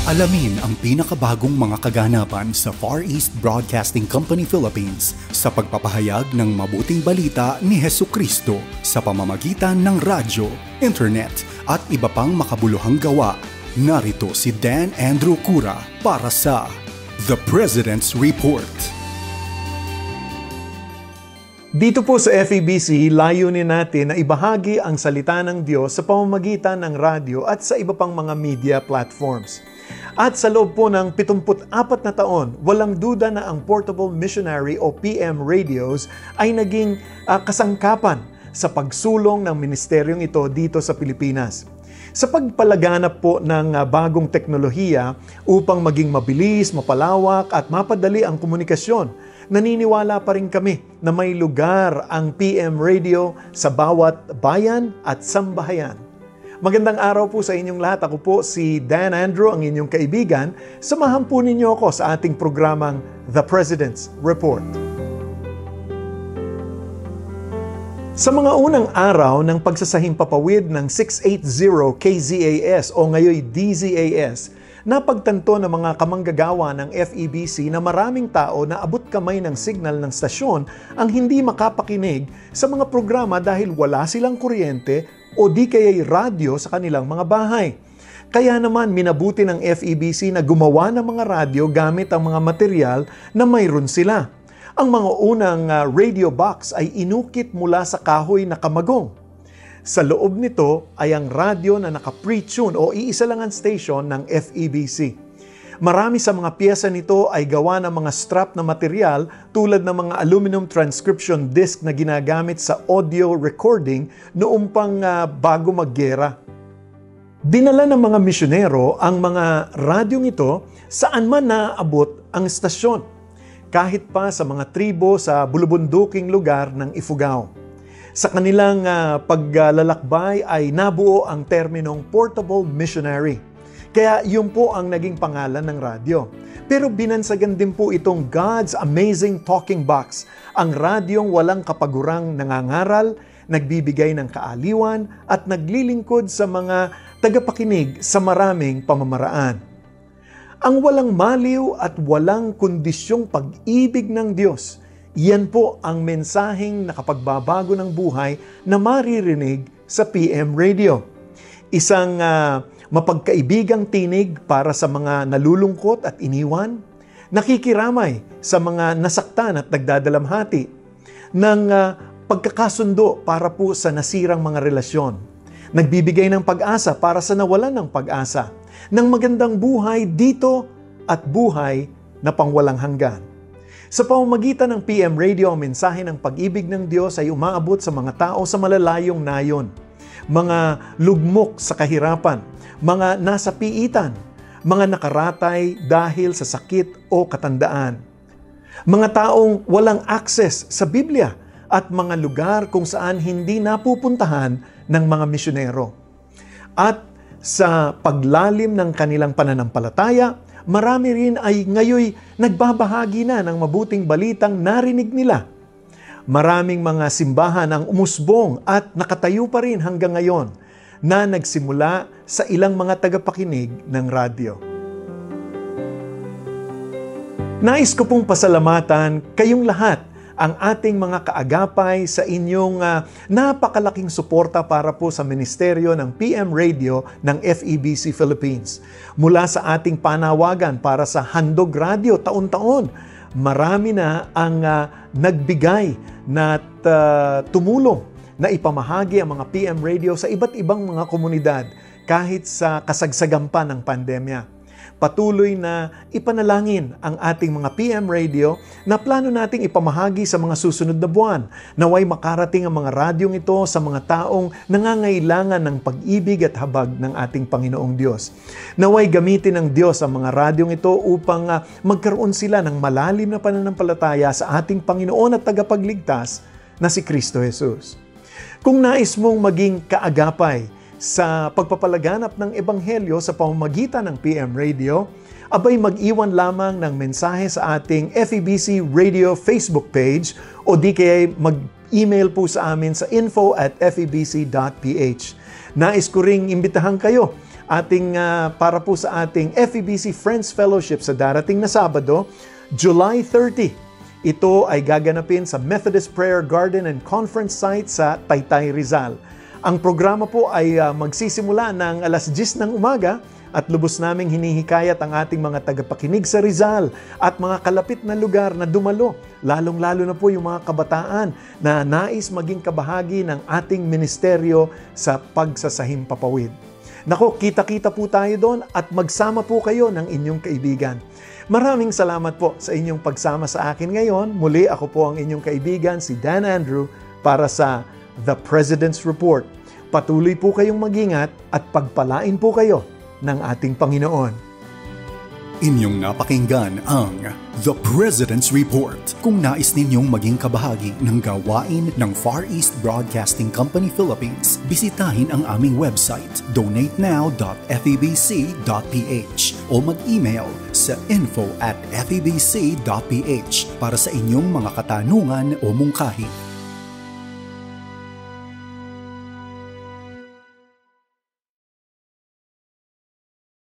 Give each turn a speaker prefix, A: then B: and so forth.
A: Alamin ang pinakabagong mga kaganapan sa Far East Broadcasting Company Philippines sa pagpapahayag ng mabuting balita ni Hesukristo sa pamamagitan ng radyo, internet at iba pang makabuluhang gawa. Narito si Dan Andrew Cura para sa The President's Report.
B: Dito po sa FEBC, layunin natin na ibahagi ang salita ng Diyos sa pamamagitan ng radyo at sa iba pang mga media platforms. At sa loob po ng 74 na taon, walang duda na ang Portable Missionary o PM Radios ay naging kasangkapan sa pagsulong ng ministeryong ito dito sa Pilipinas. Sa pagpalaganap po ng bagong teknolohiya upang maging mabilis, mapalawak at mapadali ang komunikasyon, naniniwala pa rin kami na may lugar ang PM Radio sa bawat bayan at sambahayan. Magandang araw po sa inyong lahat. Ako po si Dan Andrew, ang inyong kaibigan. Samahan po ninyo ako sa ating programang The President's Report. Sa mga unang araw ng pagsasahimpapawid ng 680 KZAS o ngayoy DZAS, napagtanto ng mga kamanggagawa ng FEBC na maraming tao na abot kamay ng signal ng stasyon ang hindi makapakinig sa mga programa dahil wala silang kuryente o di kaya'y radyo sa kanilang mga bahay. Kaya naman minabuti ng FEBC na gumawa ng mga radyo gamit ang mga material na mayroon sila. Ang mga unang radio box ay inukit mula sa kahoy na kamagong. Sa loob nito ay ang radyo na naka-pre-tune o iisa lang ang station ng FEBC. Marami sa mga piyesa nito ay gawa ng mga strap na material tulad ng mga aluminum transcription disc na ginagamit sa audio recording noong pang bago maggera. Dinala ng mga misyonero ang mga radyong ito saan man naaabot ang estasyon, kahit pa sa mga tribo sa bulubunduking lugar ng Ifugao. Sa kanilang paglalakbay ay nabuo ang terminong Portable Missionary. Kaya yun po ang naging pangalan ng radyo. Pero binansagan din po itong God's Amazing Talking Box, ang radyong walang kapagurang nangangaral, nagbibigay ng kaaliwan at naglilingkod sa mga tagapakinig sa maraming pamamaraan. Ang walang maliw at walang kondisyong pag-ibig ng Diyos, yan po ang mensaheng nakapagbabago ng buhay na maririnig sa PM Radio. Isang mapagkaibigang tinig para sa mga nalulungkot at iniwan, nakikiramay sa mga nasaktan at nagdadalamhati, ng pagkakasundo para po sa nasirang mga relasyon, nagbibigay ng pag-asa para sa nawalan ng pag-asa, ng magandang buhay dito at buhay na pangwalang hanggan. Sa pamamagitan ng PM Radio, ang mensahe ng pag-ibig ng Diyos ay umaabot sa mga tao sa malalayong nayon, mga lugmok sa kahirapan, mga nasa piitan, mga nakaratay dahil sa sakit o katandaan, mga taong walang access sa Biblia at mga lugar kung saan hindi napupuntahan ng mga misyonero. At sa paglalim ng kanilang pananampalataya, marami rin ay ngayoy nagbabahagi na ng mabuting balitang narinig nila. Maraming mga simbahan ang umusbong at nakatayo pa rin hanggang ngayon na nagsimula sa ilang mga tagapakinig ng radyo. Nais ko pong pasalamatan kayong lahat, ang ating mga kaagapay sa inyong napakalaking suporta para po sa ministeryo ng PM Radio ng FEBC Philippines. Mula sa ating panawagan para sa Handog Radio taon-taon, marami na ang nagbigay na tumulong na ipamahagi ang mga PM Radio sa iba't ibang mga komunidad kahit sa kasagsagan pa ng pandemya. Patuloy na ipanalangin ang ating mga PM Radio na plano nating ipamahagi sa mga susunod na buwan. Naway makarating ang mga radyong ito sa mga taong nangangailangan ng pag-ibig at habag ng ating Panginoong Diyos. Naway gamitin ng Diyos ang mga radyong ito upang magkaroon sila ng malalim na pananampalataya sa ating Panginoon at tagapagligtas na si Kristo Jesus. Kung nais mong maging kaagapay sa pagpapalaganap ng Ebanghelyo sa pamamagitan ng PM Radio, abay mag-iwan lamang ng mensahe sa ating FEBC Radio Facebook page o di kaya mag-email po sa amin sa info@febc.ph. Nais ko ring imbitahan kayo para po sa ating FEBC Friends Fellowship sa darating na Sabado, July 30. Ito ay gaganapin sa Methodist Prayer Garden and Conference Site sa Taytay, Rizal. Ang programa po ay magsisimula ng alas 10 ng umaga at lubos naming hinihikayat ang ating mga tagapakinig sa Rizal at mga kalapit na lugar na dumalo, lalong-lalo na po yung mga kabataan na nais maging kabahagi ng ating ministeryo sa pagsasahimpapawid. Nako, kita-kita po tayo doon at magsama po kayo ng inyong kaibigan. Maraming salamat po sa inyong pagsama sa akin ngayon. Muli ako po ang inyong kaibigan, si Dan Andrew, para sa The President's Report. Patuloy po kayong mag-ingat at pagpalain po kayo ng ating Panginoon.
A: Inyong napakinggan ang The President's Report. Kung nais ninyong maging kabahagi ng gawain ng Far East Broadcasting Company Philippines, bisitahin ang aming website donatenow.febc.ph o mag-email sa info@febc.ph para sa inyong mga katanungan o mungkahi.